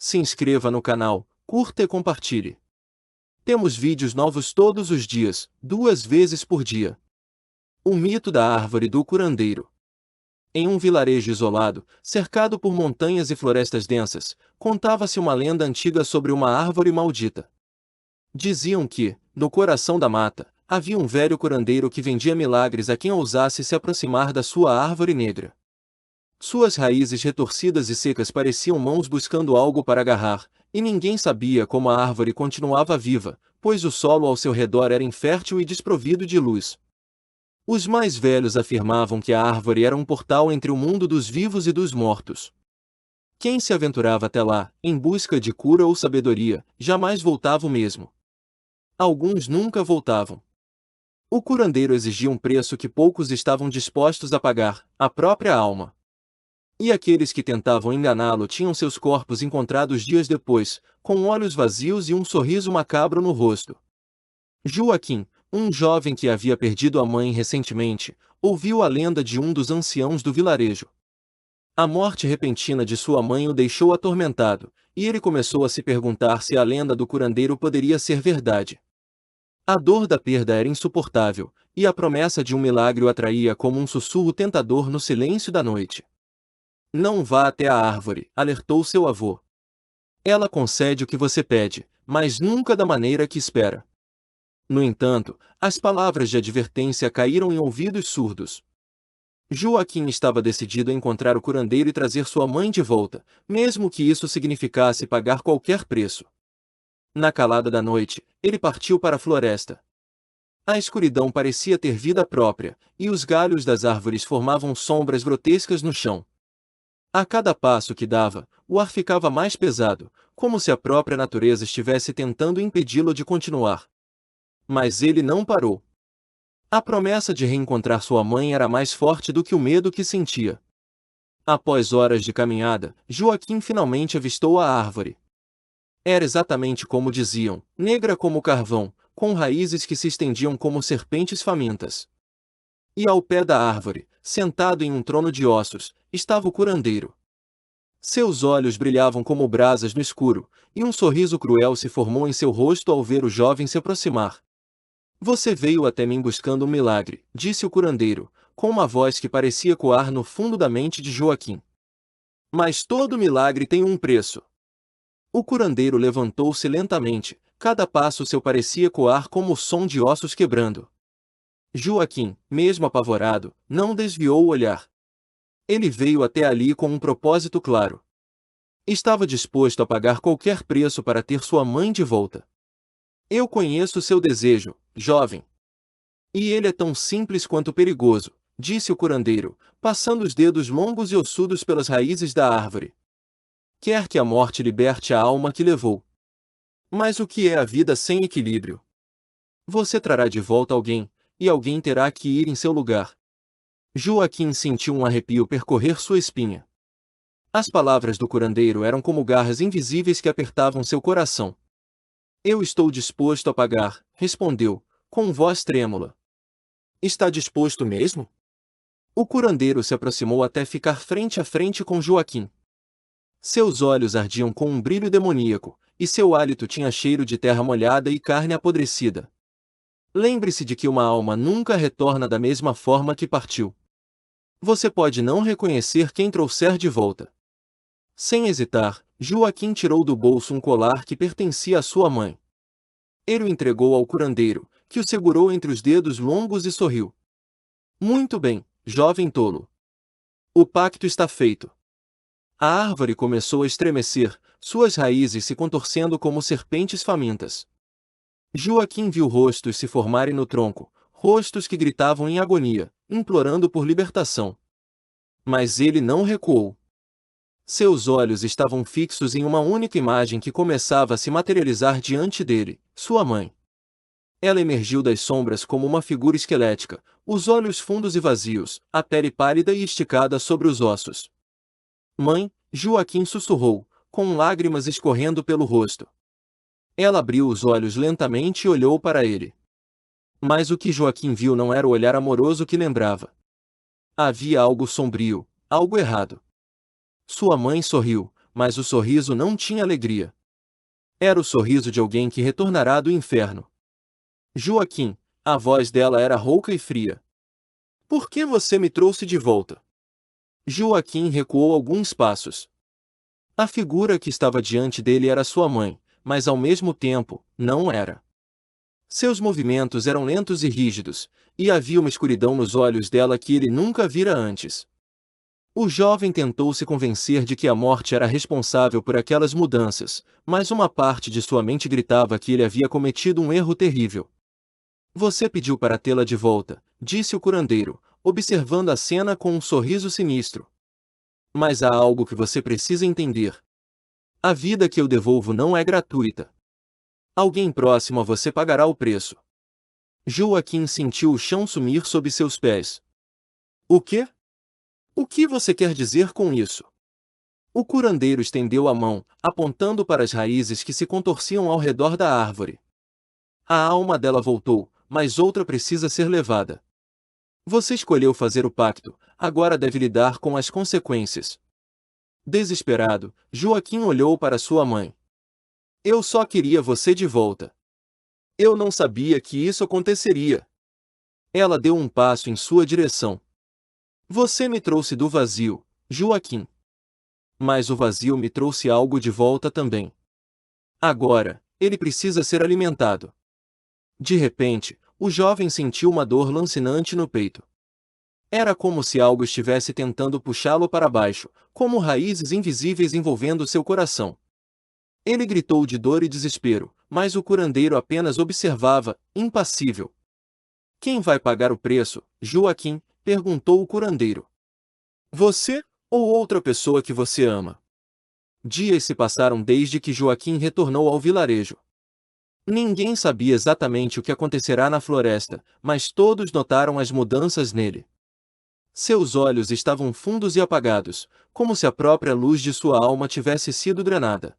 se inscreva no canal, curta e compartilhe. Temos vídeos novos todos os dias, 2 vezes por dia. O mito da árvore do curandeiro. Em um vilarejo isolado, cercado por montanhas e florestas densas, contava-se uma lenda antiga sobre uma árvore maldita. Diziam que, no coração da mata, havia um velho curandeiro que vendia milagres a quem ousasse se aproximar da sua árvore negra. Suas raízes retorcidas e secas pareciam mãos buscando algo para agarrar, e ninguém sabia como a árvore continuava viva, pois o solo ao seu redor era infértil e desprovido de luz. Os mais velhos afirmavam que a árvore era um portal entre o mundo dos vivos e dos mortos. Quem se aventurava até lá, em busca de cura ou sabedoria, jamais voltava o mesmo. Alguns nunca voltavam. O curandeiro exigia um preço que poucos estavam dispostos a pagar, a própria alma. E aqueles que tentavam enganá-lo tinham seus corpos encontrados dias depois, com olhos vazios e um sorriso macabro no rosto. Joaquim, um jovem que havia perdido a mãe recentemente, ouviu a lenda de um dos anciãos do vilarejo. A morte repentina de sua mãe o deixou atormentado, e ele começou a se perguntar se a lenda do curandeiro poderia ser verdade. A dor da perda era insuportável, e a promessa de um milagre o atraía como um sussurro tentador no silêncio da noite. Não vá até a árvore, alertou seu avô. Ela concede o que você pede, mas nunca da maneira que espera. No entanto, as palavras de advertência caíram em ouvidos surdos. Joaquim estava decidido a encontrar o curandeiro e trazer sua mãe de volta, mesmo que isso significasse pagar qualquer preço. Na calada da noite, ele partiu para a floresta. A escuridão parecia ter vida própria, e os galhos das árvores formavam sombras grotescas no chão. A cada passo que dava, o ar ficava mais pesado, como se a própria natureza estivesse tentando impedi-lo de continuar. Mas ele não parou. A promessa de reencontrar sua mãe era mais forte do que o medo que sentia. Após horas de caminhada, Joaquim finalmente avistou a árvore. Era exatamente como diziam, negra como carvão, com raízes que se estendiam como serpentes famintas. E ao pé da árvore, sentado em um trono de ossos, estava o curandeiro. Seus olhos brilhavam como brasas no escuro, e um sorriso cruel se formou em seu rosto ao ver o jovem se aproximar. Você veio até mim buscando um milagre, disse o curandeiro, com uma voz que parecia ecoar no fundo da mente de Joaquim. Mas todo milagre tem um preço. O curandeiro levantou-se lentamente, cada passo seu parecia ecoar como o som de ossos quebrando. Joaquim, mesmo apavorado, não desviou o olhar. Ele veio até ali com um propósito claro. Estava disposto a pagar qualquer preço para ter sua mãe de volta. Eu conheço seu desejo, jovem. E ele é tão simples quanto perigoso, disse o curandeiro, passando os dedos longos e ossudos pelas raízes da árvore. Quer que a morte liberte a alma que levou. Mas o que é a vida sem equilíbrio? Você trará de volta alguém, e alguém terá que ir em seu lugar. Joaquim sentiu um arrepio percorrer sua espinha. As palavras do curandeiro eram como garras invisíveis que apertavam seu coração. Eu estou disposto a pagar, respondeu, com voz trêmula. Está disposto mesmo? O curandeiro se aproximou até ficar frente a frente com Joaquim. Seus olhos ardiam com um brilho demoníaco, e seu hálito tinha cheiro de terra molhada e carne apodrecida. Lembre-se de que uma alma nunca retorna da mesma forma que partiu. Você pode não reconhecer quem trouxer de volta. Sem hesitar, Joaquim tirou do bolso um colar que pertencia à sua mãe. Ele o entregou ao curandeiro, que o segurou entre os dedos longos e sorriu. Muito bem, jovem tolo. O pacto está feito. A árvore começou a estremecer, suas raízes se contorcendo como serpentes famintas. Joaquim viu rostos se formarem no tronco, rostos que gritavam em agonia, implorando por libertação. Mas ele não recuou. Seus olhos estavam fixos em uma única imagem que começava a se materializar diante dele, sua mãe. Ela emergiu das sombras como uma figura esquelética, os olhos fundos e vazios, a pele pálida e esticada sobre os ossos. Mãe, Joaquim sussurrou, com lágrimas escorrendo pelo rosto. Ela abriu os olhos lentamente e olhou para ele. Mas o que Joaquim viu não era o olhar amoroso que lembrava. Havia algo sombrio, algo errado. Sua mãe sorriu, mas o sorriso não tinha alegria. Era o sorriso de alguém que retornará do inferno. Joaquim, a voz dela era rouca e fria. Por que você me trouxe de volta? Joaquim recuou alguns passos. A figura que estava diante dele era sua mãe, mas ao mesmo tempo, não era. Seus movimentos eram lentos e rígidos, e havia uma escuridão nos olhos dela que ele nunca vira antes. O jovem tentou se convencer de que a morte era responsável por aquelas mudanças, mas uma parte de sua mente gritava que ele havia cometido um erro terrível. Você pediu para tê-la de volta, disse o curandeiro, observando a cena com um sorriso sinistro. Mas há algo que você precisa entender. A vida que eu devolvo não é gratuita. Alguém próximo a você pagará o preço. Joaquim sentiu o chão sumir sob seus pés. O quê? O que você quer dizer com isso? O curandeiro estendeu a mão, apontando para as raízes que se contorciam ao redor da árvore. A alma dela voltou, mas outra precisa ser levada. Você escolheu fazer o pacto, agora deve lidar com as consequências. Desesperado, Joaquim olhou para sua mãe. Eu só queria você de volta. Eu não sabia que isso aconteceria. Ela deu um passo em sua direção. Você me trouxe do vazio, Joaquim. Mas o vazio me trouxe algo de volta também. Agora, ele precisa ser alimentado. De repente, o jovem sentiu uma dor lancinante no peito. Era como se algo estivesse tentando puxá-lo para baixo, como raízes invisíveis envolvendo seu coração. Ele gritou de dor e desespero, mas o curandeiro apenas observava, impassível. Quem vai pagar o preço, Joaquim? Perguntou o curandeiro. Você, ou outra pessoa que você ama? Dias se passaram desde que Joaquim retornou ao vilarejo. Ninguém sabia exatamente o que acontecerá na floresta, mas todos notaram as mudanças nele. Seus olhos estavam fundos e apagados, como se a própria luz de sua alma tivesse sido drenada.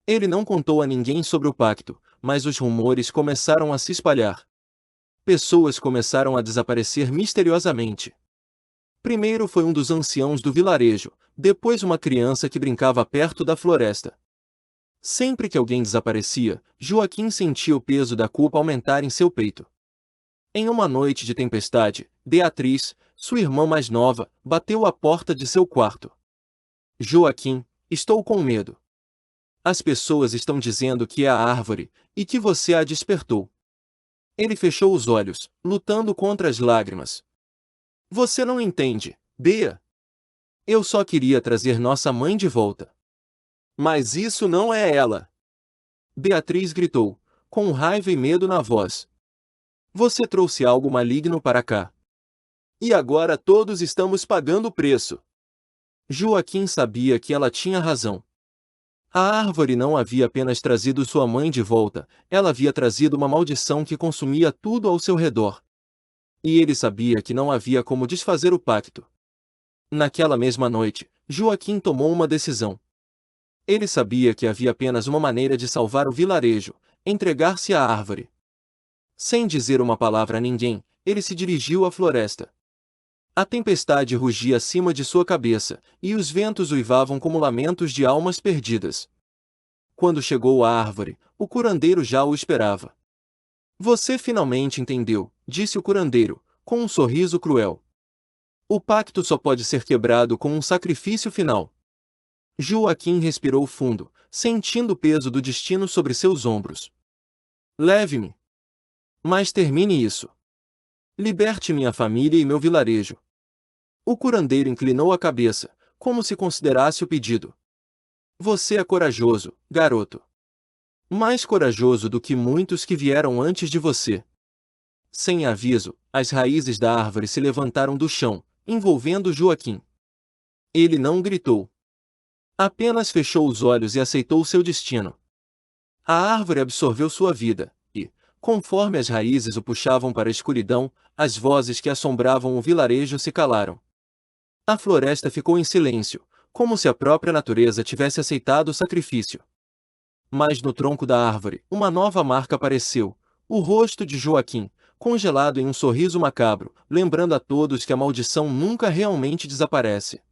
Ele não contou a ninguém sobre o pacto, mas os rumores começaram a se espalhar. Pessoas começaram a desaparecer misteriosamente. Primeiro foi um dos anciãos do vilarejo, depois uma criança que brincava perto da floresta. Sempre que alguém desaparecia, Joaquim sentia o peso da culpa aumentar em seu peito. Em uma noite de tempestade, Beatriz, sua irmã mais nova, bateu à porta de seu quarto. Joaquim, estou com medo. As pessoas estão dizendo que é a árvore, e que você a despertou. Ele fechou os olhos, lutando contra as lágrimas. Você não entende, Bea. Eu só queria trazer nossa mãe de volta. Mas isso não é ela. Beatriz gritou, com raiva e medo na voz. Você trouxe algo maligno para cá. E agora todos estamos pagando o preço. Joaquim sabia que ela tinha razão. A árvore não havia apenas trazido sua mãe de volta, ela havia trazido uma maldição que consumia tudo ao seu redor. E ele sabia que não havia como desfazer o pacto. Naquela mesma noite, Joaquim tomou uma decisão. Ele sabia que havia apenas uma maneira de salvar o vilarejo: entregar-se à árvore. Sem dizer uma palavra a ninguém, ele se dirigiu à floresta. A tempestade rugia acima de sua cabeça, e os ventos uivavam como lamentos de almas perdidas. Quando chegou à árvore, o curandeiro já o esperava. Você finalmente entendeu, disse o curandeiro, com um sorriso cruel. O pacto só pode ser quebrado com um sacrifício final. Joaquim respirou fundo, sentindo o peso do destino sobre seus ombros. Leve-me. Mas termine isso. Liberte minha família e meu vilarejo. O curandeiro inclinou a cabeça, como se considerasse o pedido. Você é corajoso, garoto. Mais corajoso do que muitos que vieram antes de você. Sem aviso, as raízes da árvore se levantaram do chão, envolvendo Joaquim. Ele não gritou. Apenas fechou os olhos e aceitou seu destino. A árvore absorveu sua vida, e, conforme as raízes o puxavam para a escuridão, as vozes que assombravam o vilarejo se calaram. A floresta ficou em silêncio, como se a própria natureza tivesse aceitado o sacrifício. Mas no tronco da árvore, uma nova marca apareceu: o rosto de Joaquim, congelado em um sorriso macabro, lembrando a todos que a maldição nunca realmente desaparece.